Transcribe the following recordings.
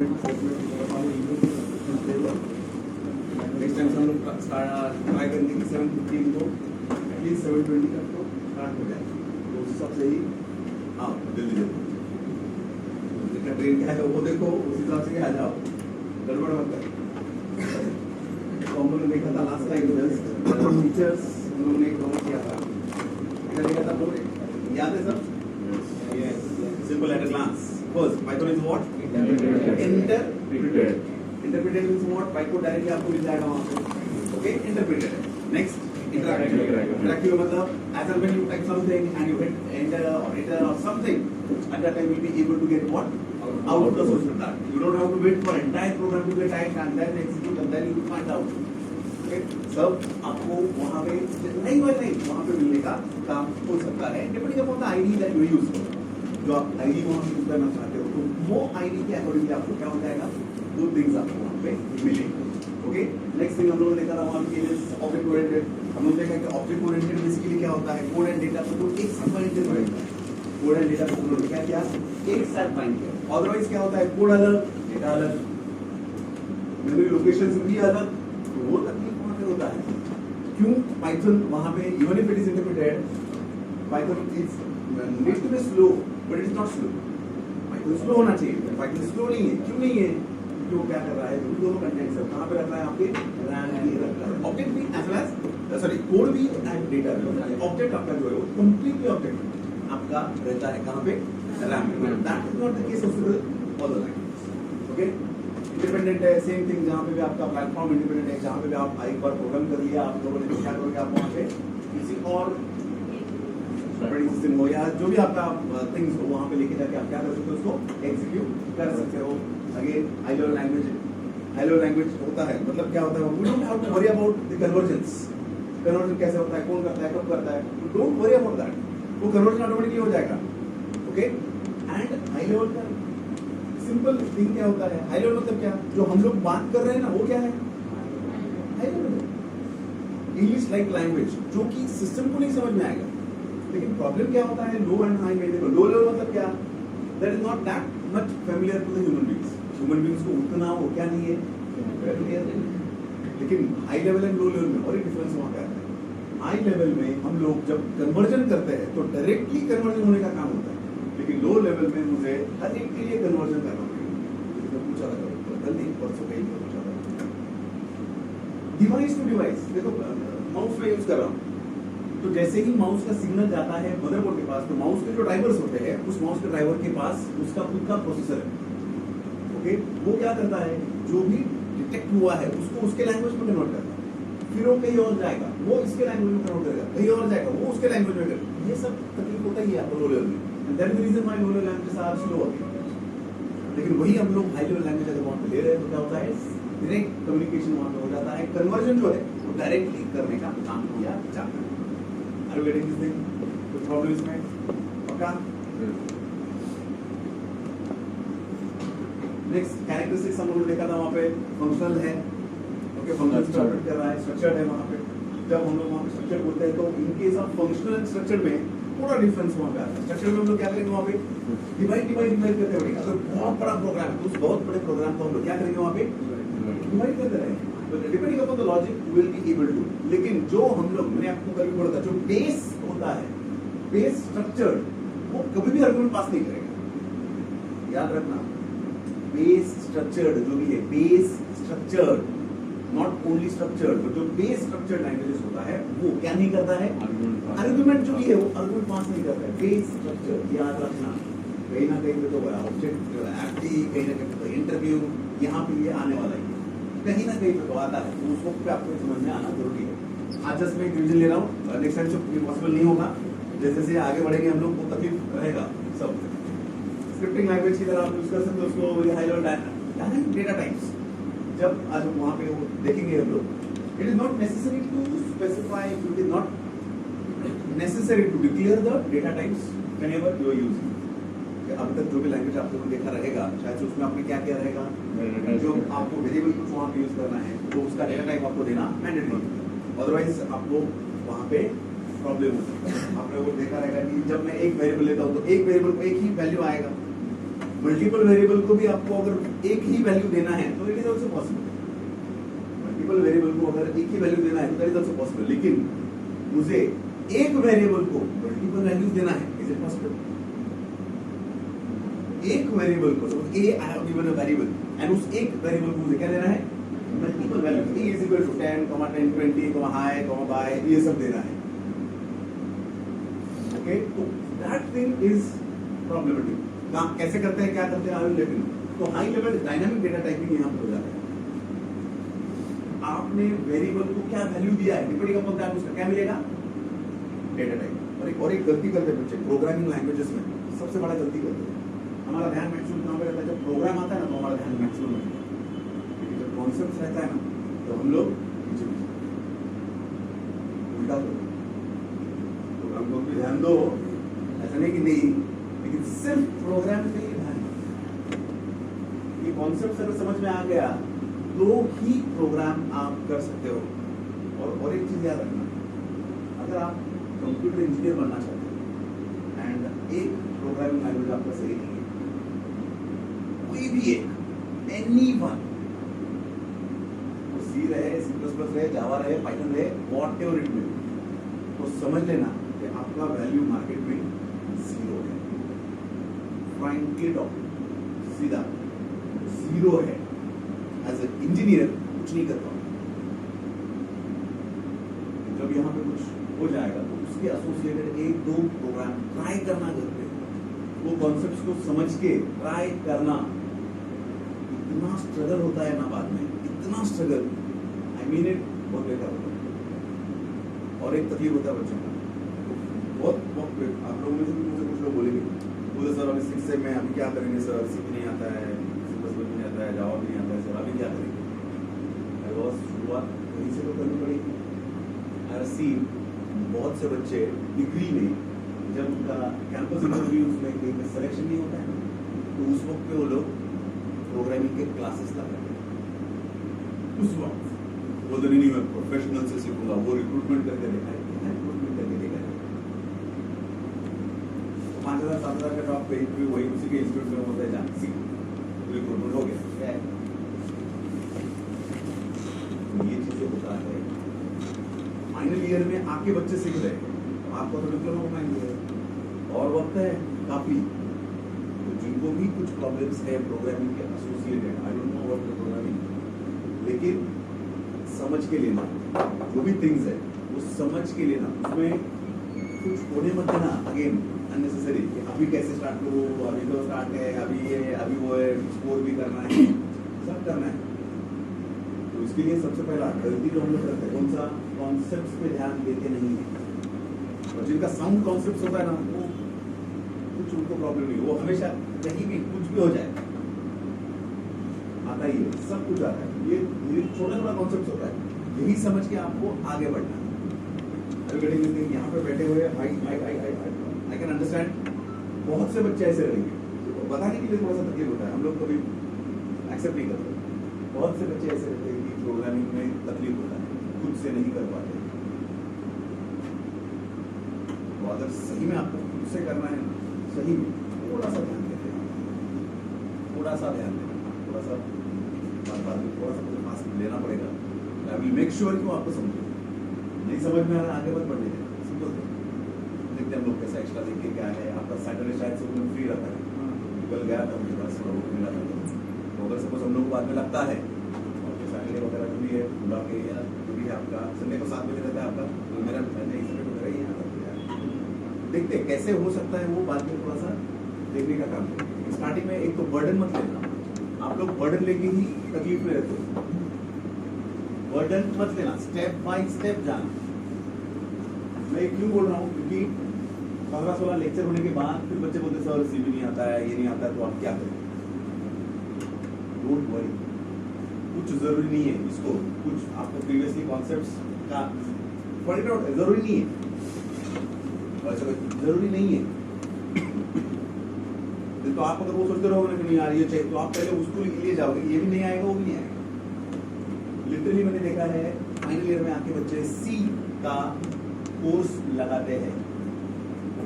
Next time से हम लोग ट्राई करेंगे कि 7:15 को एटलीस्ट 7:20 तक तो स्टार्ट हो जाए, तो उस हिसाब से ही हाँ जल्दी जितना ट्रेन क्या है वो देखो, उस हिसाब से आ जाओ, गड़बड़ मत कर। तो हम लोगों ने देखा था लास्ट टाइम टीचर्स हम लोगों ने कवर किया था, क्या देखा था लोग याद है सब? Simple at a glance. First, Python is what? Interpreted. Interpreted means what? Python directly आपको मिल जाएगा वहाँ पे. Okay, interpreted. Next, interactive. Interactive मतलब as and when you type something and you hit enter or something, at that time you will be able to get what? Out the source of that. You don't have to wait for entire program to get typed and then execute and then you will find out. Okay, सब आपको वहाँ पे नहीं वहाँ पे मिलने का काम हो सकता है. Depending upon the ID that you use. जो आप आईडी वहाँ पे यूज करना चाहते हो तो वो आईडी के अकॉर्डिंगली आपको क्या हो जाएगा, वो थिंग्स आपको वहाँ पे मिलेंगे. ओके, नेक्स्ट थिंग हम लोगों ने देखा था वहाँ पे ऑब्जेक्ट ओरिएंटेड. हम लोग देखा कि ऑब्जेक्ट ओरिएंटेड बेसिकली क्या होता है, कोड एंड डेटा को एक साथ बाइंड करना होता है. कोड एंड डेटा को क्या किया, एक साथ बाइंड किया. अदरवाइज क्या होता है, कोड अलग डेटा अलग, मेमोरी लोकेशंस भी अलग, तो वो तकलीफ वहाँ पे होता है. क्यों? पाइथन वहाँ पे even if it is interpreted, Python is need to be slow but it is not slow. Python slow होना चाहिए. Python स्लो नहीं है. क्यों नहीं है? क्योंकि वो क्या कर रहा है, दोनों कंटेंट्स है कहाँ पे रख रहा है, आपके रैम में रख रहा है. ऑब्जेक्ट भी as well as sorry code भी एंड डेटा भी. ऑब्जेक्ट आपका जो है वो कंप्लीटली ऑब्जेक्ट आपका रहता है कहाँ पे, रैम में. That is not the case of all the languages. Okay, independent है, सेम थिंग जहाँ पे भी आपका प्लेटफॉर्म इंडिपेंडेंट है, जहाँ पे भी आप एक बार प्रोग्राम कर लिया आप लोगों ने, क्या करोगे आप वहाँ पे किसी और ऑपरेटिंग सिस्टम हो या जो भी आपका थिंग्स हो वहाँ पे लेके जाके आप क्या कर सकते हो, उसको एग्जीक्यूट कर सकते हो. अगेन हाई लेवल लैंग्वेज होता है, मतलब क्या होता है, we don't have to worry about the conversion कैसे होता है, कौन करता है, कब करता है, डोंट वरी अबाउट दैट, वो कन्वर्जन ऑटोमेटिकली हो जाएगा. ओके, एंड हाई लेवल का सिंपल थिंग क्या होता है, हाई लेवल मतलब क्या, जो हम लोग बात कर रहे हैं ना वो क्या है, high level English like language, जो कि सिस्टम को नहीं समझ में आएगा. लेकिन प्रॉब्लम क्या होता है, लो एंड हाई में देखो. लो लेवल मतलब क्या, that is not that much familiar to the human beings. Human beings को उतना वो क्या नहीं है, लेकिन high level and low level में और एक डिफरेंस वहाँ पे आता है. हाई लेवल में हम लोग जब कन्वर्जन करते हैं तो डायरेक्टली कन्वर्जन होने का काम होता है, लेकिन लो लेवल में मुझे हर एक के लिए कन्वर्जन करना पड़ेगा. पूछा था कल नहीं परसों कहीं पूछा था, डिवाइस टू डिवाइस. देखो माउस में यूज कर रहा हूँ, तो जैसे ही माउस का सिग्नल जाता है मदरबोर्ड के पास, तो माउस के जो ड्राइवर्स होते हैं उस माउस के ड्राइवर के पास उसका खुद का प्रोसेसर है. ओके, वो क्या करता है, जो भी डिटेक्ट हुआ है उसको उसके लैंग्वेज में कन्वर्ट करता है, फिर वो कहीं और जाएगा, वो इसके लैंग्वेज में कन्वर्ट करेगा, कहीं और जाएगा, वो उसके लैंग्वेज में करेगा. ये सब तकलीफ होता ही है आपको लो लेवल में. That is the reason why low level languages are slow. लेकिन वही हम लोग हाई लेवल लैंग्वेज अगर वहाँ पे ले रहे हैं तो क्या होता है, डायरेक्ट कम्युनिकेशन वहाँ पे हो जाता है. कन्वर्जन जो है वो डायरेक्टली करने का काम किया जाता है. Are you getting this thing? कुछ प्रॉब्लम इसमें? पक्का? नेक्स्ट कैरेक्टरिस्टिक्स हम लोगों ने देखा था वहाँ पे फंक्शनल है. ओके, फंक्शनल स्ट्रक्चर कर रहा है, स्ट्रक्चर्ड है वहाँ पे. जब हम लोग वहाँ पे स्ट्रक्चर बोलते हैं तो इन case of functional and structured में थोड़ा डिफरेंस वहाँ पे आता है. स्ट्रक्चर में हम लोग क्या करेंगे, वहाँ पे डिवाइड करते रहेंगे. अगर बहुत बड़ा प्रोग्राम है तो उस बहुत बड़े प्रोग्राम को हम लोग क्या करेंगे, वहाँ पे डिवाइड करते रहेंगे. Depending upon the logic will be able to. लेकिन जो हम लोग, मैंने आपको कभी बोला था, जो बेस होता है, बेस स्ट्रक्चर, वो कभी भी आर्गुमेंट पास नहीं करेगा. याद रखना, बेस स्ट्रक्चर्ड जो भी है, base structured, not only structured, but जो बेस स्ट्रक्चर्ड लैंग्वेजेस होता है वो क्या नहीं करता है, आर्गुमेंट जो भी है वो आर्गुमेंट पास नहीं करता है. बेस स्ट्रक्चर याद रखना, कहीं ना कहीं पे तो ऑब्जेक्ट एफडी, कहीं ना कहीं तो इंटरव्यू, यहाँ पे ये आने वाला है, कहीं ना कहीं पे तो आता है, तो उसको पे आपको समझ में आना जरूरी है. आज जस्ट मैं रिवीजन ले रहा हूँ, नेक्स्ट टाइम से पॉसिबल नहीं होगा. जैसे जैसे आगे बढ़ेंगे हम लोग को तकलीफ रहेगा. सब स्क्रिप्टिंग लैंग्वेज की तरह आप यूज कर सकते हो उसको. हाई लेवल डेटा टाइप्स जब आज वहाँ पे वो देखेंगे हम लोग, it is not necessary to specify, it is not necessary to declare the data types whenever you are using. अभी तक जो भी लैंग्वेज आप लोगों ने देखा रहेगा, शायद से उसमें आपने क्या किया रहेगा, जो आपको वेरिएबल कुछ वहाँ पे यूज करना है तो उसका डेटा टाइप आपको देना मैंडेटरी. अदरवाइज आपको वहाँ पे प्रॉब्लम होती है. आपने वो देखा रहेगा कि जब मैं एक वेरिएबल लेता हूँ तो एक वेरिएबल को एक ही वैल्यू आएगा, मल्टीपल वेरिएबल को भी आपको अगर एक ही वैल्यू देना है तो it is also possible. Multiple variable को अगर एक ही वैल्यू देना है तो दैट इज ऑल्सो पॉसिबल। लेकिन मुझे एक वेरिएबल को मल्टीपल वैल्यूज देना है, इज इट पॉसिबल? एक वेरिएबल को suppose a I have given a variable and उस एक वेरिएबल को मुझे क्या देना है? Multiple values. A is equal to 10, 10, 20, hi, bye, ये सब देना है। ओके, तो दैट थिंग इज प्रॉब्लमेटिक। काम कैसे करते हैं, क्या करते हैं, I will let you know. तो high level dynamic data typing यहां पर हो जाता है। आपने वेरिएबल को क्या वैल्यू दिया है, डिपेंडिंग अपॉन दैट उसका क्या मिलेगा? Data type. और एक गलती करते हैं बच्चे प्रोग्रामिंग लैंग्वेजेस में, सबसे बड़ा गलती करते हैं। हमारा ध्यान मैक्सिमम कहां पे रहता है? जब प्रोग्राम आता है ना तो हमारा ध्यान मैक्सिमम रहता है। लेकिन जब कॉन्सेप्ट रहता है ना तो हम लोग पीछे उल्टा करो। प्रोग्राम को भी ध्यान दो, ऐसा नहीं कि नहीं, लेकिन सिर्फ प्रोग्राम पे ही ध्यान। ये कॉन्सेप्ट अगर समझ में आ गया तो ही प्रोग्राम आप कर सकते हो। और एक चीज याद रखना, अगर आप कंप्यूटर इंजीनियर बनना चाहते हैं एंड एक प्रोग्रामिंग लैंग्वेज आपका सही नहीं है, कोई भी एक, एनीवन, वो सी रहे, सी प्लस प्लस रहे, जावा रहे, पाइथन रहे, व्हाटएवर इट मे, तो समझ लेना कि आपका वैल्यू मार्केट में जीरो है। फ्रैंकली टॉक, सीधा जीरो है। एज ए इंजीनियर कुछ नहीं कर पाओगे। जब यहाँ पे कुछ हो जाएगा तो उसके एसोसिएटेड एक दो प्रोग्राम ट्राई करना करते हैं, वो कॉन्सेप्ट्स को समझ के ट्राई करना। इतना स्ट्रगल होता है ना बाद में, इतना स्ट्रगल, आई मीन इट, बहुत बेकार होता है। और एक तकलीफ होता है बच्चों का, बहुत आप लोगों में से मुझे कुछ लोग बोलेंगे, बोले सर अभी 6 से मैं अभी क्या करेंगे सर, सी भी नहीं आता है, सी प्लस प्लस नहीं आता है, जावा भी नहीं आता है सर, अभी क्या करेंगे? शुरुआत वहीं से तो करनी पड़ेगी। आई सी बहुत से बच्चे डिग्री में जब उनका कैंपस इंटरव्यूज में कहीं पे सिलेक्शन नहीं होता है तो उस वक्त पे वो लोग प्रोग्रामिंग के क्लासेस लगाते हैं। उस वक्त वो तो नहीं मैं प्रोफेशनल से सीखूंगा, वो रिक्रूटमेंट करके देखा है, रिक्रूटमेंट करके देखा है। 5,000 7,000 का टॉप पे इंटरव्यू वही उसी के इंस्टीट्यूट में होता है, जहाँ सीख रिक्रूटमेंट हो गया। क्या है ये चीजें होता है। फाइनल ईयर में आपके बच्चे सीख रहे हैं, आपको तो डिप्लोमा बनाएंगे और वक्त है काफी, तो जिनको भी कुछ प्रॉब्लम्स है प्रोग्रामिंग के associated, I don't know what the programming, लेकिन समझ के लेना, जो भी थिंग्स है वो समझ के लेना, उसमें कुछ होने मत देना अगेन अननेसेसरी, अभी कैसे स्टार्ट करो, अभी तो स्टार्ट है, अभी ये अभी वो है, स्कोर भी करना है, सब करना है। तो इसके लिए सबसे पहला गलती जो हम लोग करते हैं, कौन सा? कॉन्सेप्ट्स पे ध्यान देते नहीं है। और जिनका साउंड कॉन्सेप्ट होता है ना, वो कुछ उनको प्रॉब्लम नहीं, वो हमेशा कहीं भी कुछ भी हो जाए आता ही है, सब कुछ आता है। ये छोटा छोटा कॉन्सेप्ट होता है, यही समझ के आपको आगे बढ़ना है। यहाँ पे बैठे हुए आई कैन अंडरस्टैंड बहुत से बच्चे ऐसे रहेंगे, बताने के लिए थोड़ा सा तकलीफ होता है, हम लोग कभी एक्सेप्ट नहीं करते। बहुत से बच्चे ऐसे रहते हैं कि प्रोग्रामिंग में तकलीफ होता है, खुद से नहीं कर पाते। तो अगर सही में आपको खुद से करना है, सही में थोड़ा सा ध्यान देते हैं, थोड़ा सा ध्यान देना, थोड़ा सा बार में थोड़ा सा पास लेना पड़ेगा। आई विल मेक श्योर कि वो आपको समझे। नहीं समझ में आ रहा, आगे मत बढ़ने देना, सिंपल देखते हम लोग कैसा एक्स्ट्रा देखिए क्या है। आपका सैटरडे शायद से उन्हें फ्री रहता है, निकल गया था मुझे पास थोड़ा बहुत मिला था, तो अगर सपोज हम लोग को बाद में लगता है और सैटरडे वगैरह जो भी है बुला के या जो भी है आपका संडे को 7 बजे रहता है आपका, तो मेरा नहीं संडे को रही है, देखते कैसे हो सकता है, वो बाद में थोड़ा सा देखने का काम है। स्टार्टिंग में एक तो बर्डन मत लेना, आप लोग बर्डन लेके ही तकलीफ में रहते हो, बर्डन मत लेना, स्टेप बाय स्टेप जाना। मैं क्यों बोल रहा हूँ, क्योंकि 15-16 लेक्चर होने के बाद फिर बच्चे बोलते सर सी भी नहीं आता है, ये नहीं आता है, तो आप क्या करें? डोंट वरी, कुछ जरूरी नहीं है इसको, कुछ आपको प्रीवियसली कॉन्सेप्ट्स का पॉइंट आउट जरूरी नहीं है, जरूरी नहीं है। तो आप अगर वो सोचते रहोगे कि नहीं यार ये चाहिए, तो आप पहले उसको लिए जाओगे, ये भी नहीं आएगा, वो भी नहीं आएगा। लिटरली मैंने देखा है फाइनल ईयर में आके बच्चे सी का कोर्स लगाते हैं,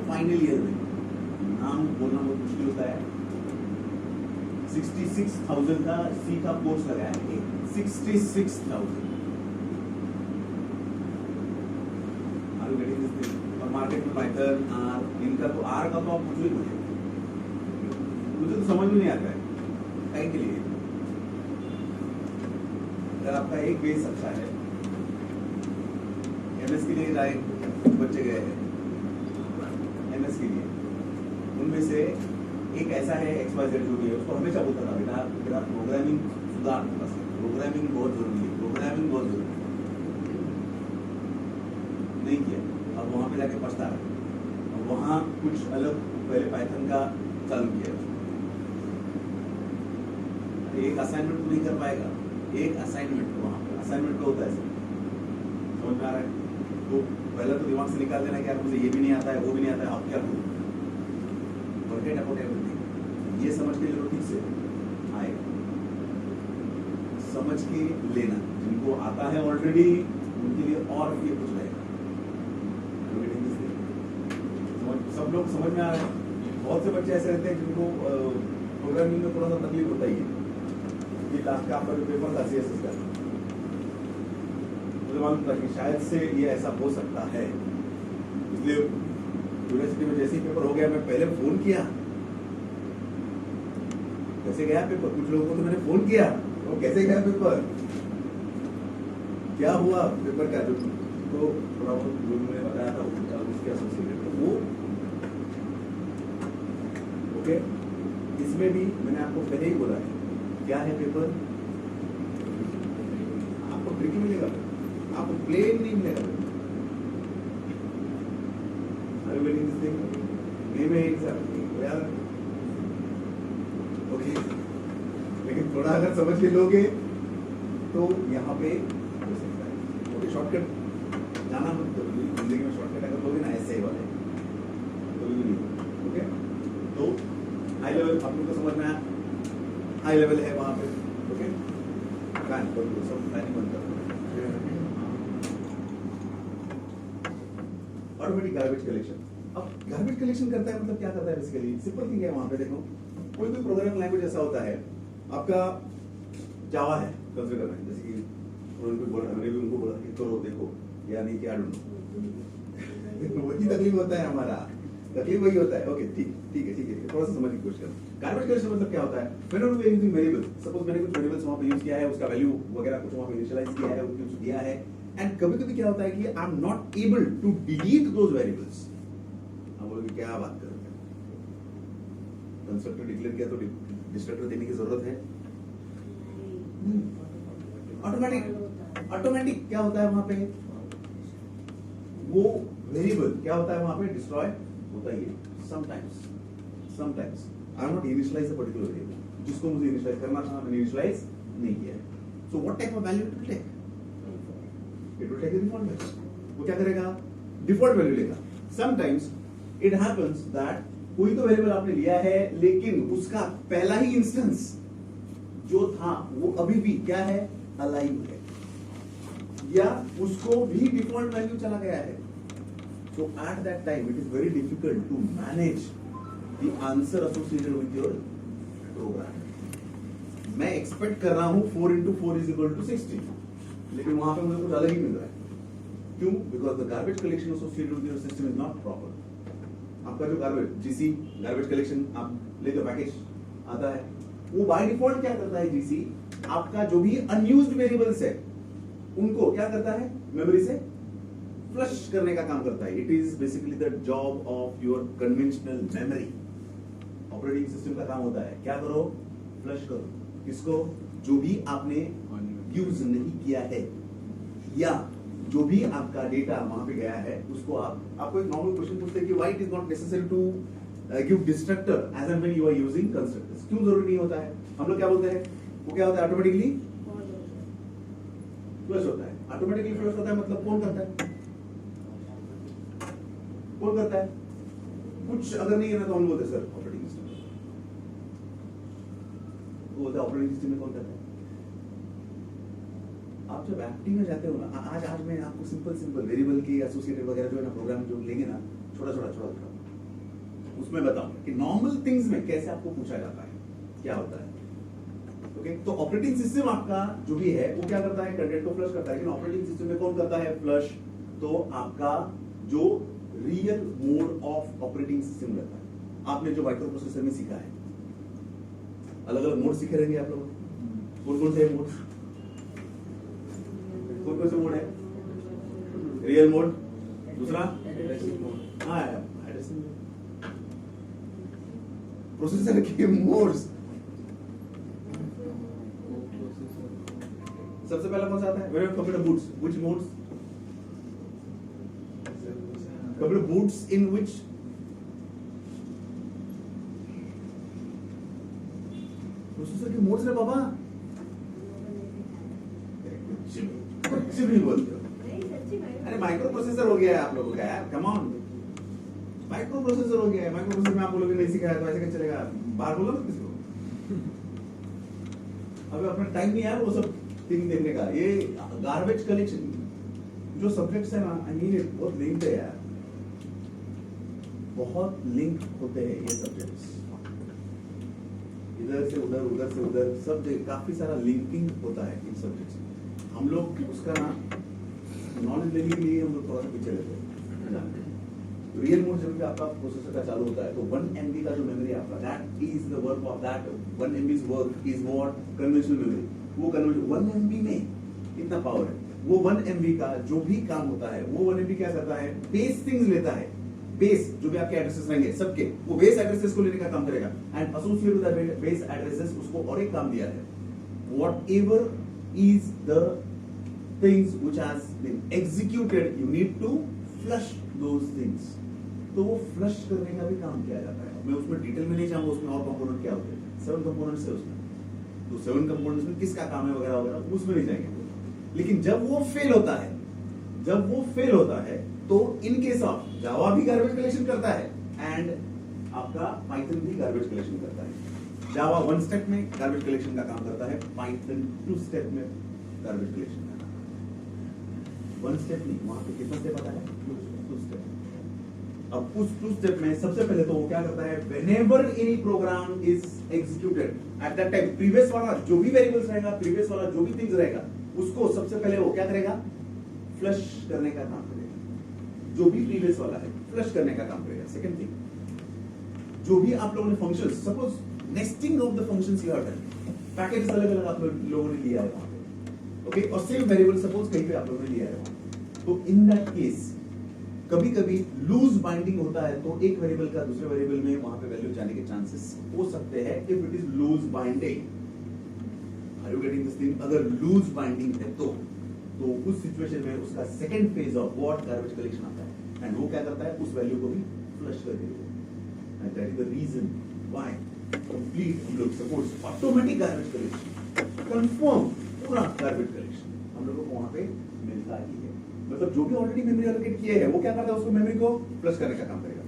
फाइनल ईयर में नाम बोलना बहुत मुश्किल होता है, 66,000 का सी का कोर्स लगाया है, 66,000। Are you getting this thing? और मार्केट में पाइथन, आर, इनका तो आर का तो आप कुछ भी पूछे, मुझे तो समझ में नहीं आता है कहीं के लिए। अगर आपका एक बेस अच्छा है, एमएस के लिए बच्चे गए हैं एमएस के लिए, उनमें से एक ऐसा है XYZ जो भी है, उसको हमेशा बोलता था बेटा तेरा प्रोग्रामिंग सुधार, प्रोग्रामिंग बहुत जरूरी है, प्रोग्रामिंग बहुत जरूरी है। नहीं किया, अब वहां पे जाके पछता रहा, और वहां कुछ अलग पहले पाइथन का चालू किया। एक असाइनमेंट तो नहीं कर पाएगा, एक असाइनमेंट वहां पे असाइनमेंट तो होता है, समझ में आ रहा है? तो पहले तो दिमाग से निकाल देना कि यार मुझे ये भी नहीं आता है, वो भी नहीं आता है, अब क्या करूं? फॉरगेट अबाउट एवरीथिंग, ये समझ के लो, ठीक से आएगा, समझ के लेना। जिनको आता है ऑलरेडी उनके लिए और ये कुछ रहेगा। सब लोग समझ में आ रहे हैं? बहुत से बच्चे ऐसे रहते हैं जिनको प्रोग्रामिंग में थोड़ा सा तकलीफ होता ही है। ये लास्ट का आपका जो पेपर था CSS का, मुझे मालूम था कि शायद से ये ऐसा हो सकता है, इसलिए यूनिवर्सिटी में जैसे ही पेपर हो गया मैं पहले फोन किया, कैसे गया पेपर, कुछ लोगों को तो मैंने फोन किया, वो कैसे गया पेपर, क्या हुआ पेपर का, जो तो थोड़ा बहुत जो मैंने बताया था उसके एसोसिएटेड, तो वो ओके। इसमें भी मैंने आपको पहले ही बोला है क्या है पेपर, आपको ट्रिकी मिलेगा, आपको प्लेन नहीं मिलेगा। ओके, लेकिन थोड़ा अगर समझ के लोगे तो यहाँ पे हो सकता है। ओके, शॉर्टकट जाना मत करो, जिंदगी में शॉर्टकट अगर लोगे ना ऐसे ही वाले तो भी नहीं। ओके, तो हाई लेवल आप लोग को समझ में आया, हाई लेवल है वहां पे। ओके, प्लान कर दो, सब प्लानिंग बंद कर दो। ऑटोमेटिक गार्बेज कलेक्शन, अब गार्बेज कलेक्शन करता है मतलब क्या करता है? बेसिकली सिंपल थिंग है, वहां पे देखो कोई भी प्रोग्रामिंग लैंग्वेज ऐसा होता है, आपका जावा है कंसीडर करना, जैसे कि उनको बोला, मैंने भी उनको बोला कि करो देखो या नहीं क्या ढूंढो वही तकलीफ होता है हमारा, तकलीफ वही होता है। ओके, ठीक है, थोड़ा सा समझने की कोशिश करो। गार्बेज कलेक्शन मतलब क्या होता है? Whenever we are using variable, suppose मैंने कुछ वेरिएबल्स वहां पे यूज किया है, उसका वैल्यू वगैरह कुछ वहां पे इनिशियलाइज किया है, उसको दिया है, एंड कभी-कभी क्या होता है कि I am not able to delete those variables. हम बोलोगे क्या बात कर रहे हैं, कंस्ट्रक्टर डिक्लेयर किया तो डिस्ट्रक्टर देने की जरूरत है? ऑटोमेटिक क्या होता है वहां पे? वो वेरिएबल क्या होता है वहां पे? डिस्ट्रॉय होता ही है sometimes. I am not initialize a particular variable, जिसको मुझे इनिशियलाइज करना था मैंने इनिशियलाइज नहीं किया है। So what type of value it will take? It will take the default value. वो क्या करेगा? डिफॉल्ट वैल्यू लेगा। समटाइम्स इट हैपेंस दैट कोई तो वेरिएबल आपने लिया है, लेकिन उसका पहला ही इंस्टेंस जो था वो अभी भी क्या है? अलाइव है, या उसको भी डिफॉल्ट वैल्यू चला गया है। So at that time, it is very difficult to manage the answer associated with your program. मैं एक्सपेक्ट कर रहा हूं 4 into 4 is equal to 60, लेकिन वहां पे मुझे कुछ अलग ही मिल रहा है। क्यों? Because the garbage collection associated with your system is not proper. आपका जो GC गार्बेज कलेक्शन आप लेकर पैकेज आता है, वो बाय डिफॉल्ट क्या करता है? GC आपका जो भी अनयूज्ड वेरिएबल्स है उनको क्या करता है? मेमोरी से फ्लश करने का काम करता है। It is basically the job of your conventional memory. Operating system का काम होता है क्या? करो, फ्लश करो। किसको? जो भी आपने यूज नहीं किया है, या जो भी आपका डेटा वहां पे गया है उसको आपको एक नॉर्मल क्वेश्चन पूछते हैं कि why it is not necessary to give destructor as and when you are using constructors. क्यों जरूरी नहीं होता है? हम लोग क्या बोलते हैं? वो क्या होता है? ऑटोमेटिकली फ्लश होता है। ऑटोमेटिकली फ्लश होता है मतलब कौन करता है? कौन करता है? कुछ अगर नहीं है ना तो हम बोलते सर ऑपरेटिंग सिस्टम। वो बोलता है ऑपरेटिंग सिस्टम में कौन करता है? आप जब एक्टिंग में जाते हो ना, आज मैं आपको सिंपल वेरिएबल के एसोसिएटेड वगैरह जो है ना प्रोग्राम जो लेंगे ना, छोटा उसमें बताऊंगा कि नॉर्मल थिंग्स में कैसे आपको पूछा जाता है, क्या होता है। ओके, तो ऑपरेटिंग सिस्टम आपका जो भी है वो क्या करता है, कंटेंट को फ्लश करता है, लेकिन ऑपरेटिंग सिस्टम में कौन करता है फ्लश, तो आपका जो real mode of operating system रहता है। आपने जो माइक्रो प्रोसेसर में सीखा है, अलग अलग मोड सीखे रहेंगे आप लोग, कौन कौन से मोड, कौन कौन से मोड है, रियल मोड, दूसरा हाँ प्रोसेसर के मोड्स, सबसे पहला कौन सा आता है, when computer boots, which modes, computer boots in which, processor के मोड्स रे बाबा, कुछ भी बोलते हो, अरे माइक्रो प्रोसेसर हो गया है आप लोगों का यार, कम ऑन, माइक्रो प्रोसेसर हो गया है, माइक्रो प्रोसेसर में आप बोलोगे नहीं सीखा है तो ऐसे कैसे चलेगा, बाहर बोलो ना किसी को, अबे अपना टाइम नहीं यार वो सब थिंग देखने का, ये गार्बेज कलेक्शन जो सब्जेक्ट्स है ना, आई मीन बहुत लिंक्ड है यार, बहुत लिंक होते हैं ये सब्जेक्ट्स, इधर से उधर, उधर से उधर, सब काफी सारा लिंकिंग होता है इन सब्जेक्ट्स में। हम लोग उसका नॉलेज लेने के लिए हम लोग थोड़ा सा पीछे रहते हैं। रियल मोड जब भी आपका प्रोसेसर का चालू होता है तो 1 MB का जो मेमोरी है आपका, that is the work of that 1 MB's work is what conventional memory, वो कन्वेंशन 1 MB में इतना पावर है, वो 1 MB का जो भी काम होता है वो 1 MB क्या करता है, बेस थिंग्स लेता है, बेस जो भी आपके एड्रेसेस रहेंगे सबके, वो बेस एड्रेसेस को लेने का काम करेगा, and associated with that base addresses उसको और एक काम दिया है, whatever is the things which has been executed you need to flush those things, तो वो फ्लश करने का भी काम किया जाता है। मैं उसमें डिटेल में नहीं जाऊंगा, उसमें और कंपोनेंट क्या होते हैं, 7 कंपोनेंट्स है उसमें, तो 7 कंपोनेंट्स में किसका काम है वगैरह वगैरह उसमें नहीं जाएंगे, लेकिन जब वो फेल होता है, जब वो फेल होता है तो इन केस ऑफ जावा भी गार्बेज कलेक्शन करता है एंड आपका पाइथन भी गार्बेज कलेक्शन करता है। जावा 1 स्टेप में गार्बेज कलेक्शन का काम करता है, पाइथन 2 स्टेप में गार्बेज कलेक्शन का काम, 1 स्टेप नहीं, वहां पे कितना स्टेप आता है, 2 स्टेप। अब उस 2 स्टेप में सबसे पहले तो वो क्या करता है, whenever any program is executed at that time, previous वाला जो भी वेरिएबल्स रहेगा, प्रीवियस वाला जो भी थिंग्स रहेगा, उसको सबसे पहले वो क्या करेगा, फ्लश करने का काम करेगा, जो भी प्रीवियस वाला है फ्लश करने का काम करेगा। सेकंड थिंग, जो भी आप लोगों ने functions, suppose nesting of the functions you have done, packages अलग अलग आप लोगों ने लिया है वहां पे, ओके, और सेम वेरिएबल सपोज कहीं पे आप लोगों ने लिया है, तो इन दैट केस कभी कभी लूज बाइंडिंग होता है, तो एक वेरिएबल का दूसरे वेरिएबल में वहां पे वैल्यू जाने के चांसेस हो सकते हैं if it is loose binding. Are you getting this thing? अगर लूज बाइंडिंग है तो उस सिचुएशन में उसका second phase of what garbage collection आता है, एंड वो क्या करता है, उस वैल्यू को भी फ्लश कर देता है, and that is the reason why complete हम लोग suppose automatic garbage collection, confirm पूरा गार्बेज कलेक्शन हम लोगों को वहां पे मिलता ही है। मतलब जो भी ऑलरेडी मेमोरी एलोकेट किए है वो क्या करता है, उसको मेमोरी को फ्लश करने का काम करेगा,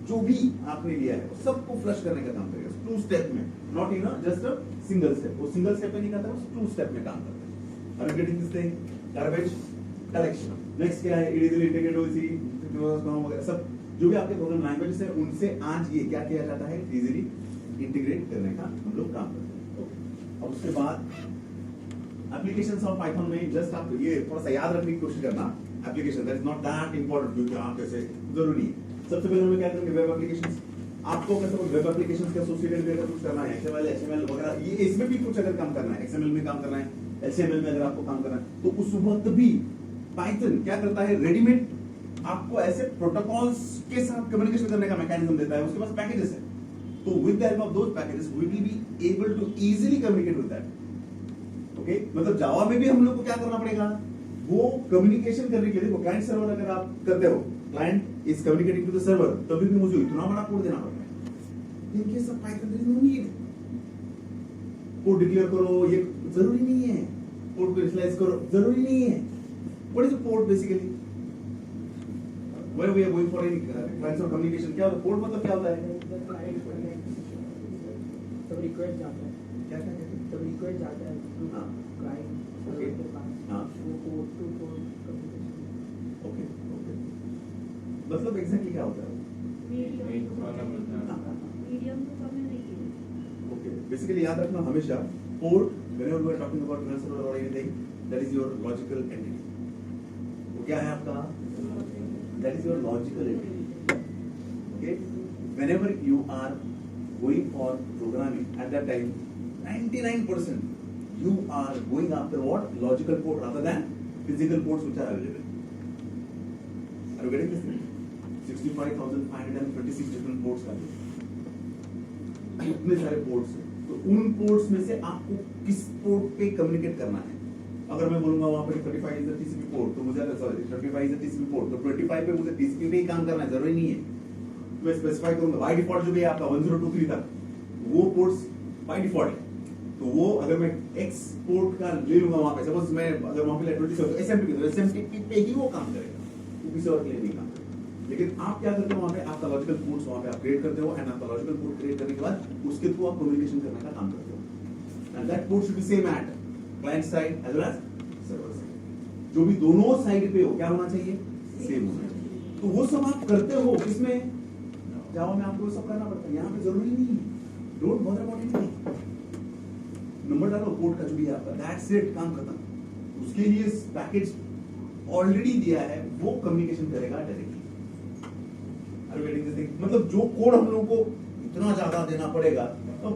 जो भी आपने लिया है सबको फ्लश करने का काम करेगा 2 स्टेप में, not in just a single step, वो सिंगल स्टेप में नहीं करता, वो 2 स्टेप में काम करता है। Are you getting this thing? Garbage collection. Next क्या है, इट इज इंटीग्रेटेड ओसी वगैरह सब जो भी आपके प्रोग्राम लैंग्वेजेस है उनसे आज ये क्या किया जाता है, इजीली इंटीग्रेट करने का हम लोग काम करते हैं। अब उसके बाद एप्लीकेशंस ऑफ पाइथन में जस्ट आप ये थोड़ा सा याद रखने की कोशिश करना, application that is not that important, क्योंकि आप कैसे जरूरी है। सबसे पहले हम क्या करेंगे, वेब एप्लीकेशंस, आपको कैसे वेब एप्लीकेशंस के एसोसिएटेड भी अगर कुछ करना है, HTML वगैरह, ये इसमें भी कुछ अगर काम करना है, XML में काम करना है, HTML में अगर आपको काम करना है, तो उस वक्त भी पाइथन क्या करता है, रेडीमेड आपको ऐसे प्रोटोकॉल्स के साथ कम्युनिकेशन करने का मैकेनिज्म देता है, उसके पास पैकेजेस है, तो with the help of those packages we will be able to easily communicate with that. Okay, मतलब जावा में भी हम लोग को क्या करना पड़ेगा, वो कम्युनिकेशन करने के लिए, देखो क्लाइंट सर्वर अगर आप करते हो, client is communicating to the server, तभी भी मुझे इतना बड़ा कोड देना पड़ता है। In case of Python there is no need, code declare करो, ये जरूरी नहीं है, कोड को इनिशियलाइज करो, जरूरी नहीं है। What is a port basically, when we are going for any client server communication, क्या होता है पोर्ट, मतलब क्या होता है, तब रिक्वेस्ट जाता है, क्या क्या कहते हैं, तब रिक्वेस्ट जाता है हाँ क्लाइंट ओके के पास, हाँ वो port two port communication. Okay okay, मतलब एग्जैक्टली क्या होता है, मीडियम तो कम नहीं है। ओके बेसिकली याद रखना हमेशा port, whenever we are talking about transfer or anything, that is your logical entity. वो क्या है आपका? That is your logical entity. Okay? Whenever you are going for programming, at that time, 99% you are going after what? Logical port rather than physical ports which are available. Are you getting this thing? 65,526 different ports का इतने सारे ports हैं, तो उन ports में से आपको किस पोर्ट पे कम्युनिकेट करना है? अगर मैं बोलूंगा वहां पर 35 इज द टीसीपी पोर्ट, तो मुझे sorry 35 is the TCP port, तो 25 पे मुझे टीसीपी पे ही काम करना है, जरूरी नहीं है मैं स्पेसिफाई करूंगा बाय डिफॉल्ट जो भी है आपका 1023 तक वो पोर्ट्स बाय डिफॉल्ट है। तो वो अगर मैं एक्स पोर्ट का ले लूंगा वहां पे, सपोज मैं अगर वहां पे 27 एसएमपी तो एसएमपी पे ही वो काम करेगा, वो किसी और के लिए नहीं काम करेगा। लेकिन आप क्या करते हो वहां पे, आपका लॉजिकल पोर्ट्स वहां पे आप क्रिएट करते हो, एंड आपका लॉजिकल पोर्ट क्रिएट करने के बाद उसके थ्रू आप कम्युनिकेशन करने का काम करते हो, and that port should be same at client side as well as server side. जो भी दोनों साइड पे हो क्या होना चाहिए? सेम होना चाहिए। तो वो सब आप करते हो किसमें? जावा में आपको सब करना पड़ता है, यहाँ पे जरूरी नहीं है। Don't bother about anything, number डालो पोर्ट का जो भी है आपका, दैट्स इट, काम खत्म। उसके लिए पैकेज ऑलरेडी दिया है, वो कम्युनिकेशन करेगा directly. Are you getting this thing? मतलब जो कोड हम लोगों को इतना ज्यादा देना पड़ेगा, तो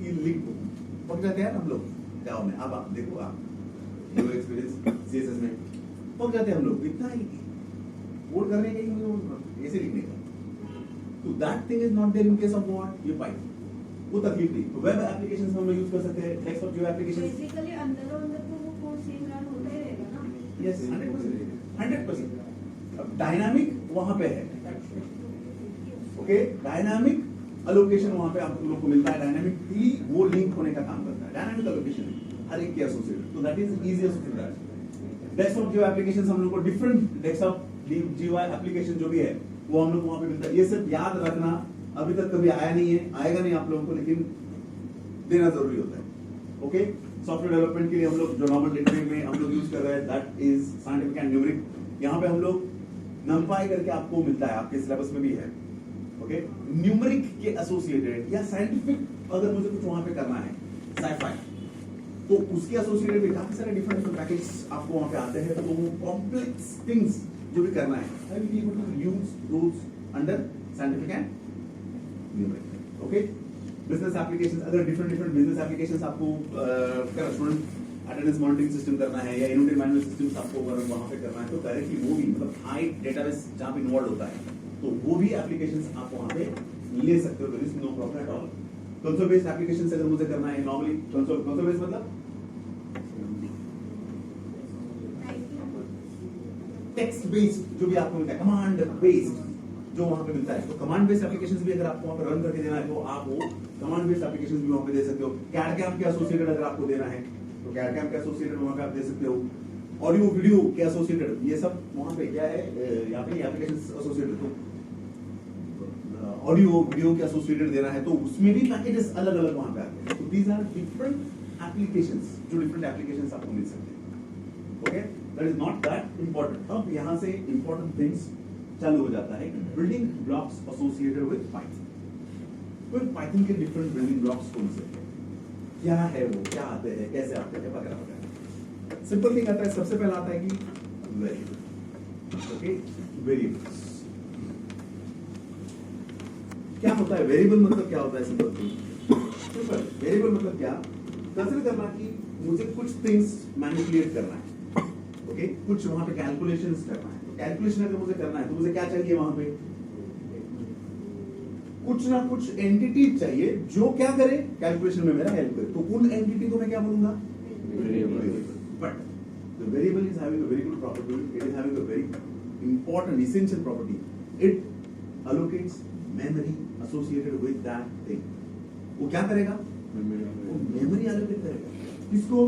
ये लिंक पक जाते हैं हम लोग जावा में। अब आप देखो, आप योर एक्सपीरियंस सीएसएस में पक जाते हैं हम लोग, इतना ही कोड करने का ही ऐसे लिखने का। तो that thing is not there in case of what ये पाइथन, वो तकलीफ नहीं। तो वेब एप्लीकेशंस हम लोग यूज कर सकते हैं, डेस्कटॉप जो एप्लीकेशंस बेसिकली अंदर तो वो कोड सेम रन होता ही रहेगा ना। यस 100%। अब डायनामिक वहां पे है, ओके, डायनामिक एलोकेशन वहां पे आप लोग को मिलता है, डायनामिक ही वो लिंक होने का काम करता है, डायनामिक एलोकेशन हर एक के एसोसिएटेड, तो that is easiest to that. Desktop जो एप्लीकेशंस हम लोग को डिफरेंट डेस्कटॉप जीयूआई एप्लीकेशन जो भी है वो हम लोग वहां पे मिलता है। ये सब याद रखना अभी तक कभी आया नहीं है, आएगा नहीं आप लोगों को, लेकिन देना जरूरी होता है। ओके, सॉफ्टवेयर डेवलपमेंट के लिए हम लोग जो नॉर्मल लिटरेचर में हम लोग यूज कर रहे हैं, that is scientific and numeric. यहाँ पे हम लोग नंपाई करके आपको मिलता है, आपके सिलेबस में भी है। ओके, न्यूमेरिक के एसोसिएटेड या साइंटिफिक अगर मुझे कुछ वहां पे करना है, साइफाई, तो उसके एसोसिएटेड भी काफी सारे डिफरेंट पैकेज आपको वहां पे आते हैं। तो वो कॉम्प्लेक्स थिंग्स जो भी करना है, I will be able to use those under scientific and numeric. Okay, business applications, अगर डिफरेंट बिजनेस एप्लीकेशंस आपको स्टूडेंट अटेंडेंस मॉनिटरिंग सिस्टम करना है या इनोवेटिव मैनेजमेंट सिस्टम्स आपको अगर वहां पे करना है, तो डायरेक्टली वो भी मतलब हाई डेटाबेस जहां पे इन्वॉल्व होता है, तो वो भी एप्लीकेशंस आप वहां पे ले सकते हो, there is no problem at all. Console based applications अगर मुझे करना है, नॉर्मली कंसोल बेस्ड मतलब टेक्स्ट बेस्ड जो भी आपको मिलता है, कमांड बेस्ड जो वहां पे मिलता है, तो कमांड बेस्ड एप्लीकेशंस भी अगर आपको वहां पे रन करके देना है, तो आप वो कमांड बेस्ड एप्लीकेशंस भी वहां पे दे सकते हो। कैड कैम के एसोसिएटेड अगर आपको देना है, तो कैड कैम के एसोसिएटेड वहां पे आप दे सकते हो। ऑडियो वीडियो के एसोसिएटेड, ये सब वहां पे क्या है, यहाँ पे एप्लीकेशंस एसोसिएटेड, तो ऑडियो वीडियो के एसोसिएटेड देना है, तो उसमें भी पैकेजेस अलग अलग वहां पे आते हैं। तो दीज आर डिफरेंट एप्लीकेशंस, जो डिफरेंट एप्लीकेशंस आपको मिल सकते हैं। Okay, that is not that important. अब यहाँ से इंपॉर्टेंट थिंग्स चालू हो जाता है, building blocks associated with Python. तो पाइथन के डिफरेंट बिल्डिंग ब्लॉक्स कौन से हैं, क्या है वो, क्या आते हैं, कैसे आते हैं, वगैरह वगैरह। सिंपल थिंग आता है, सबसे पहला आता है कि वेरिएबल। ओके, वेरिएबल्स क्या होता है, वेरिएबल मतलब क्या होता है? सिंपल सिंपल वेरिएबल मतलब क्या, कंसीडर करना कि मुझे कुछ थिंग्स मैनिपुलेट करना है, ओके, कुछ वहां पे कैलकुलेशंस करना है। तो कैलकुलेशन अगर मुझे करना है, तो मुझे क्या चाहिए वहां पे, कुछ ना कुछ एंटिटी चाहिए जो क्या करे, कैलकुलेशन में मेरा हेल्प करे। तो उन एंटिटी को मैं क्या बोलूंगा, variable. But the variable is having a very good property, it is having a very important essential property, it allocates memory associated with that thing। वो क्या करेगा, वो मेमोरी एलोकेट करेगा। किसको,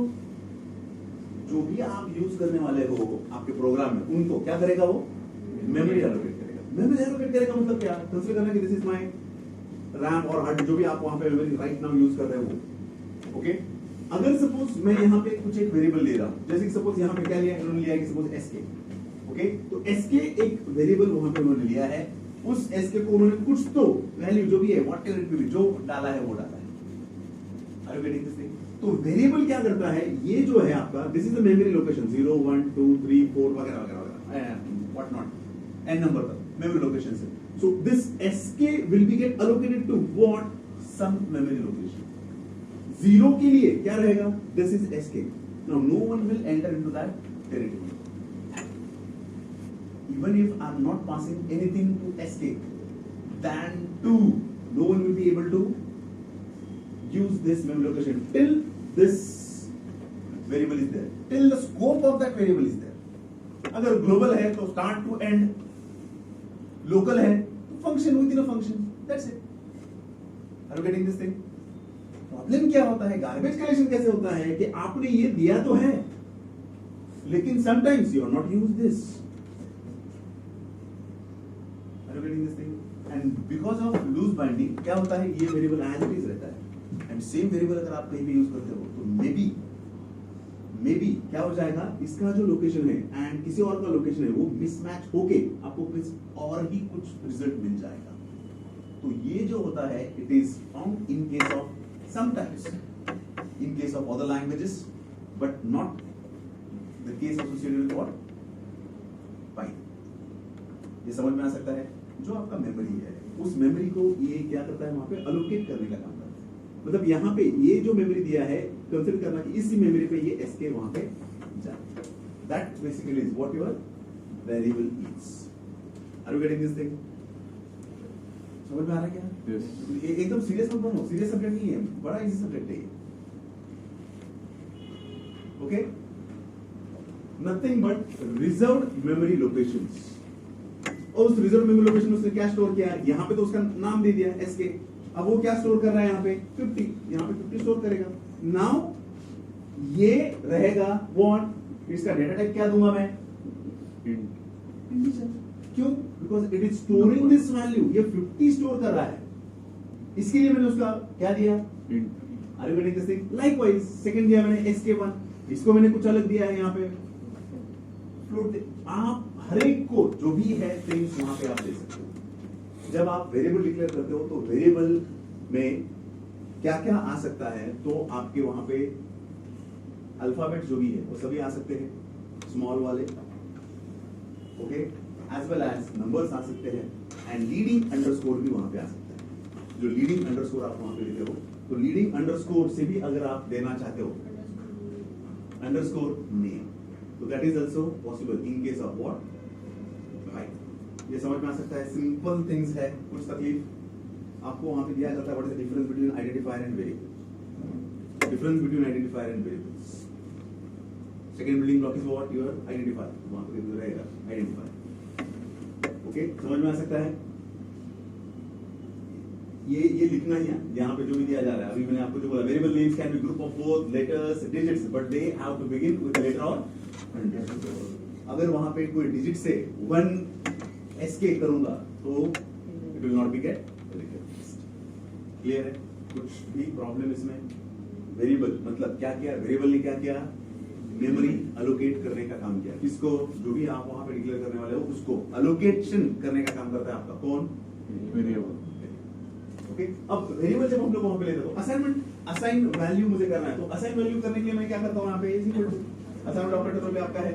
जो भी आप यूज करने वाले हो आपके प्रोग्राम में, उनको क्या करेगा, वो मेमोरी एलोकेट करेगा। मेमोरी एलोकेट करेगा मतलब क्या, कंसीडर करना कि दिस इज माय रैम और हार्ड, जो भी आप वहां पे राइट नाउ यूज कर रहे हो। ओके, अगर सपोज मैं यहाँ पे कुछ एक वेरिएबल ले रहा हूँ, जैसे कि सपोज यहाँ पे क्या लिया, इन्होंने लिया कि सपोज एसके। ओके, तो एसके एक वेरिएबल वहां पे उन्होंने लिया है, उस एसके को उन्होंने कुछ तो वैल्यू जो भी है, व्हाटएवर इट मे बी, जो डाला है वो डाला है। Are you getting this thing? तो वेरिएबल क्या करता है, ये जो है आपका, this is the memory location 0 1 2 3 4 वगैरह वगैरह व्हाट नॉट एन नंबर तक मेमोरी लोकेशन से. So this SK will be get allocated to what, some memory location. 0 के लिए क्या रहेगा, this is SK. Now no one will enter into that territory. Even if I am not passing anything to SK, then too, no one will be able to use this memory location till this variable is there, till the scope of that variable is there. अगर global है तो start to end, local है तो function within a function. That's it. Are you getting this thing? Problem क्या होता है, garbage collection कैसे होता है कि आपने ये दिया तो है, लेकिन sometimes you are not use this. Are you getting this thing? And because of loose binding क्या होता है, ये वेरिएबल एज इट इज रहता है. एंड सेम वेरिएबल अगर आप कहीं भी यूज करते हो तो मे बी क्या हो जाएगा, इसका जो लोकेशन है एंड किसी और का लोकेशन है वो मिसमैच होके आपको कुछ और ही कुछ रिजल्ट मिल जाएगा. तो ये जो होता है, it is found in case of sometimes in case of other languages, but not the case associated with what, Python. ये समझ में आ सकता है. जो आपका मेमोरी है उस मेमोरी को ये क्या करता है, वहां पे अलोकेट करने का काम करता है. मतलब यहाँ पे ये जो मेमोरी दिया है, कंसीडर करना कि इसी मेमोरी पे ये एसके वहां पे जाए. That basically is what your variable is. Are you getting this thing? समझ में आ रहा है क्या? Yes. एकदम सीरियस मत बनो, सीरियस सब्जेक्ट नहीं है, बड़ा इजी सब्जेक्ट है. Okay, nothing but reserved memory locations. और उस रिजर्व मेमोरी लोकेशन में उसने क्या स्टोर किया है, यहाँ पे तो उसका नाम दे दिया एसके. अब वो क्या स्टोर कर रहा है, यहाँ पे 50, यहाँ पे 50 स्टोर करेगा. नाउ ये रहेगा व्हाट, इसका डेटा टाइप क्या दूंगा मैं, इंटीजर. क्यों? Because it is storing this value. ये 50 स्टोर कर रहा है, इसके लिए मैंने उसका क्या दिया, are you getting this thing? Likewise second दिया मैंने SK1, इसको मैंने कुछ अलग दिया है, यहाँ पे फ्लोट. आप हर एक को जो भी है थिंग्स वहां पे आप दे सकते हो. जब आप वेरिएबल डिक्लेयर करते हो तो वेरिएबल में क्या क्या आ सकता है, तो आपके वहां पे अल्फाबेट जो भी है वो सभी आ सकते हैं, स्मॉल वाले, okay, as well as numbers आ सकते हैं, एंड लीडिंग अंडरस्कोर भी वहां पे आ सकता है. जो लीडिंग अंडरस्कोर आप वहां पे देते हो, तो लीडिंग अंडरस्कोर से भी अगर आप देना चाहते हो अंडरस्कोर नेम, तो that is also possible in case of what, right. ये समझ में आ सकता है. सिंपल थिंग्स है, कुछ तकलीफ आपको वहां पे दिया जाता है. What is the difference between identifier and variable? Difference between identifier and variables. Second building block is what, your identifier. वहां पे रहेगा आइडेंटिफायर. ओके, समझ में आ सकता है. ये लिखना ही है यहाँ पे जो भी दिया जा रहा है. अभी मैंने आपको जो बोला, variable names can be group of both letters digits, but they have to begin with letter और. अगर वहां पे कोई डिजिट से 1 SK करूंगा तो it will not be get recognized. Clear है? कुछ भी प्रॉब्लम इसमें? वेरिएबल मतलब क्या किया, वेरिएबल ने क्या किया, मेमोरी अलोकेट करने का काम किया. किसको, जो भी आप वहां पे डिक्लेयर करने वाले हो उसको अलोकेशन करने का काम करता है आपका कौन, वेरिएबल. ओके. अब वेरिएबल जब हम लोग वहां पे लेते हैं तो असाइनमेंट, असाइन वैल्यू मुझे करना है, तो असाइन वैल्यू करने के लिए मैं क्या करता हूं, यहाँ पे is equal to assignment operator पे आपका है,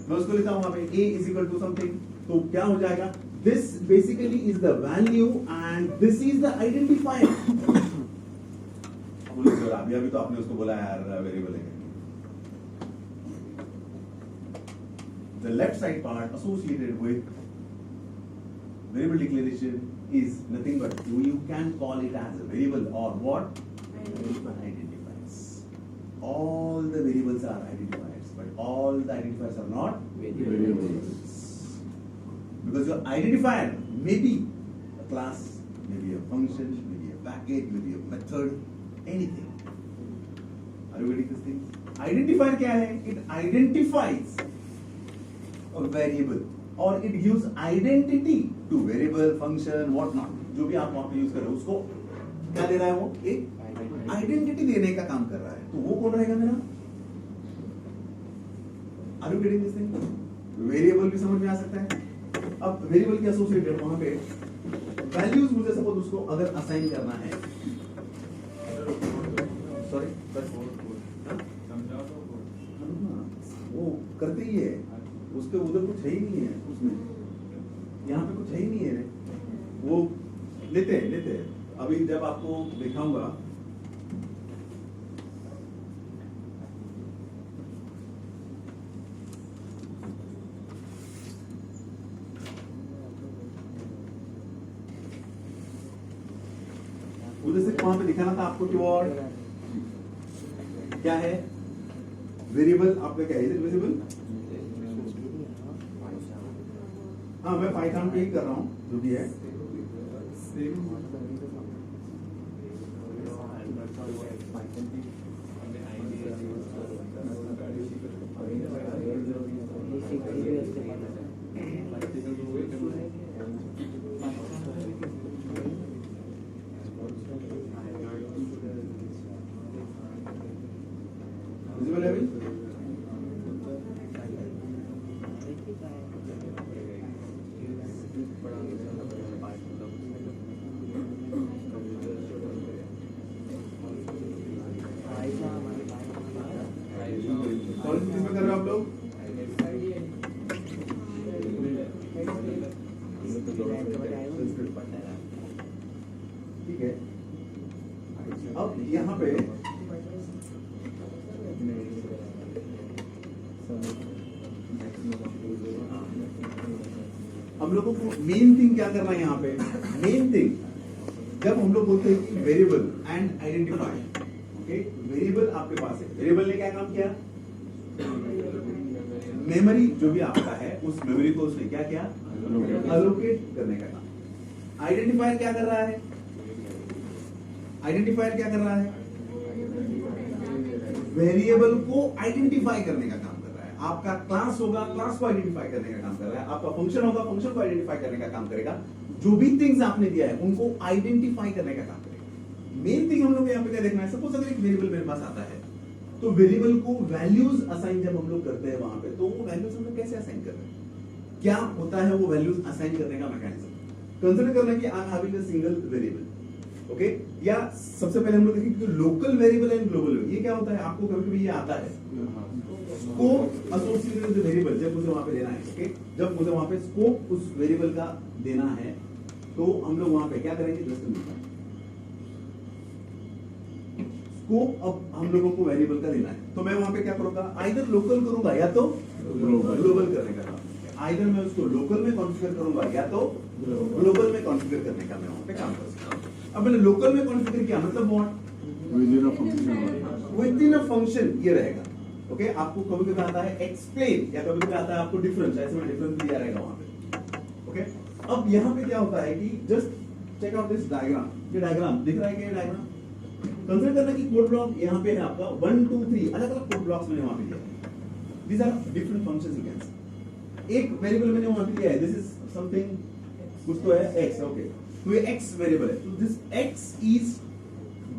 मैं उसको लेता हूं वहां पे a is equal to something. तो क्या हो जाएगा, this basically is the value and this is the identifier. अभी तो आपने उसको बोला यार वेरिएबल है. The left side part associated with variable declaration is nothing but you can call it as a variable or what? Identifiers. All the variables are identifiers, but all the identifiers are not Variables. Because your identifier may be a class, maybe a function, maybe a package, maybe a method, anything. Are you getting this thing? Identifier क्या है? It identifies a variable or it gives identity to variable, function, what not. जो भी आप वहां पे use कर रहे हो उसको क्या दे रहा है, वो एक आइडेंटिटी देने का काम कर रहा है. तो वो कौन रहेगा मेरा? Are you getting this thing? Variable भी समझ में आ सकता है. अब वेरिएबल के एसोसिएटेड वहां पे वैल्यूज मुझे सपोज उसको अगर असाइन करना है, सॉरी हाँ? वो करते ही है, उसके उधर कुछ है ही नहीं है, उसमें यहाँ पे कुछ है ही नहीं है, वो लेते हैं। अभी जब आपको दिखाऊंगा उधर से वहां पे दिखाना था आपको कीवर्ड क्या है, वेरिएबल आपका क्या है, वेरिएबल। हाँ मैं पाइथन पे ही कर रहा हूँ जो भी है। विजिबल है अभी? कौन सी चीज में कर रहे हो आप लोग? ठीक है, अब यहाँ पे हम लोगों को मेन थिंग क्या करना है यहाँ पे, मेन थिंग जब हम लोग बोलते हैं कि variable and identify, okay, variable आपके पास है, वेरिएबल ने क्या काम किया, मेमोरी जो भी आपका है उस मेमोरी को उसने क्या किया, अलोकेट करने का काम। आइडेंटिफायर क्या कर रहा है, आइडेंटिफायर क्या कर रहा है, वेरिएबल को आइडेंटिफाई करने का काम कर रहा है। आपका क्लास होगा, क्लास को आइडेंटिफाई करने का काम कर रहा है। आपका फंक्शन होगा, फंक्शन को आइडेंटिफाई करने का काम करेगा। जो भी थिंग्स आपने दिया है उनको आइडेंटिफाई करने का काम करेगा। मेन थिंग हम लोग यहाँ पे क्या देखना है, सपोज अगर एक वेरिएबल मेरे पास आता है तो वेरिएबल को वैल्यूज असाइन जब हम लोग करते हैं वहां पे, तो वो वैल्यूज हम लोग कैसे असाइन कर रहे हैं, क्या होता है वो वैल्यूज असाइन करने का मैकेनिज्म। कंसीडर करना कि I am having a single variable, okay, या सबसे पहले हम लोग देखेंगे local variable and global variable. ये क्या होता है, आपको कभी-कभी ये आता है स्कोप एसोसिएटेड विद वेरिएबल, जब मुझे वहां पे देना है, ओके, जब मुझे वहां पे स्कोप उस वेरिएबल का देना है तो हम लोग वहां पे क्या करेंगे, जस्ट स्कोप अब हम लोगों को वेरिएबल का देना है तो मैं वहां पे क्या करूंगा, आइदर लोकल करूंगा या तो ग्लोबल करने का काम। आइदर मैं उसको लोकल में कॉन्फ़िगर करूंगा या तो ग्लोबल में कॉन्फ़िगर करने का मैं वहां पे काम कर सकता हूं। अब मैंने लोकल में कॉन्फ़िगर किया मतलब what, within a function, within a function ये रहेगा, ओके। आपको कभी कभी आता है एक्सप्लेन या कभी कभी आता है आपको डिफरेंस, ऐसे में डिफरेंस दिया रहेगा वहां पे, ओके। अब यहाँ पे क्या होता है कि just check out this diagram, ये डायग्राम दिख रहा है, क्या ये डायग्राम कंसीडर करना कि कोड ब्लॉक यहाँ पे है आपका 1 2 3 अलग अलग कोड ब्लॉक्स मैंने वहां पे दिया है। These are different functions you can see. एक वेरिएबल मैंने वहां पे दिया है, दिस इज समथिंग, कुछ तो है x, ओके, तो ये x वेरिएबल है, तो this x is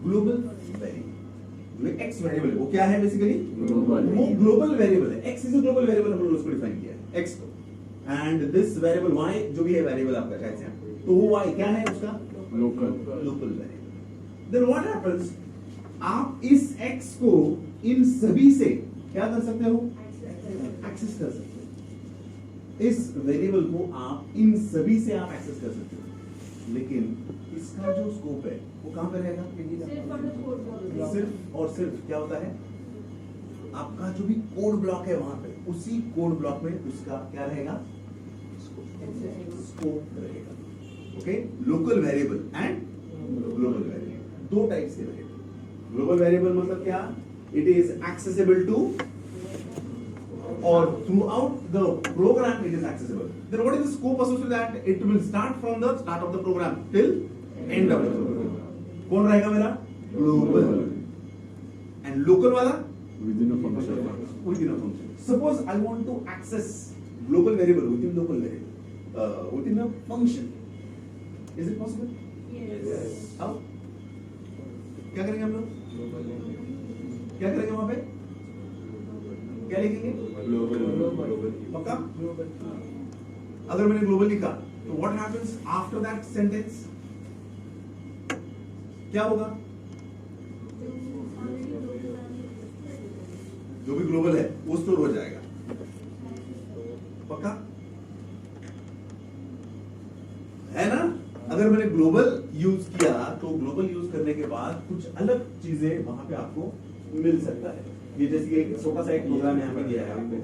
global variable. जो x वेरिएबल है वो क्या है बेसिकली, वो ग्लोबल वेरिएबल है। x is a global variable, हम लोग उसको डिफाइन किया है x को, एंड दिस वेरिएबल y जो भी है वेरिएबल आपका शायद से, तो वो y क्या है उसका, local variable. Then what happens, आप इस x को इन सभी से क्या कर सकते हो, एक्सेस कर सकते हो। इस वेरिएबल को आप इन सभी से आप एक्सेस कर सकते हो, लेकिन इसका जो स्कोप है वो कहां पे रहेगा, सिर्फ और सिर्फ क्या होता है, आपका जो भी कोड ब्लॉक है वहां पे, उसी कोड ब्लॉक में उसका क्या रहेगा, स्कोप रहेगा, okay. Local variable and global variable, दो टाइप्स के वेरिएबल। ग्लोबल वेरिएबल मतलब क्या, it is accessible to or throughout the program it is accessible. Then what is the scope associated with that? It will start from the start of the program till end of the program. कौन रहेगा मेरा, global, and local वाला within a function. within a function. Suppose I want to access global variable within local variable, within a function. Is it possible? Yes. How? क्या करेंगे हम लोग, क्या करेंगे वहां पे, क्या लिखेंगे, पक्का। अगर मैंने ग्लोबल लिखा तो what happens after that sentence, क्या होगा, जो भी ग्लोबल है वो स्टोर हो जाएगा। पक्का है ना? अगर मैंने ग्लोबल यूज किया तो ग्लोबल यूज करने के बाद कुछ अलग चीजें वहां पे आपको मिल सकता है। ये जैसे कि एक छोटा सा एक प्रोग्राम यहाँ पे दिया है आपको।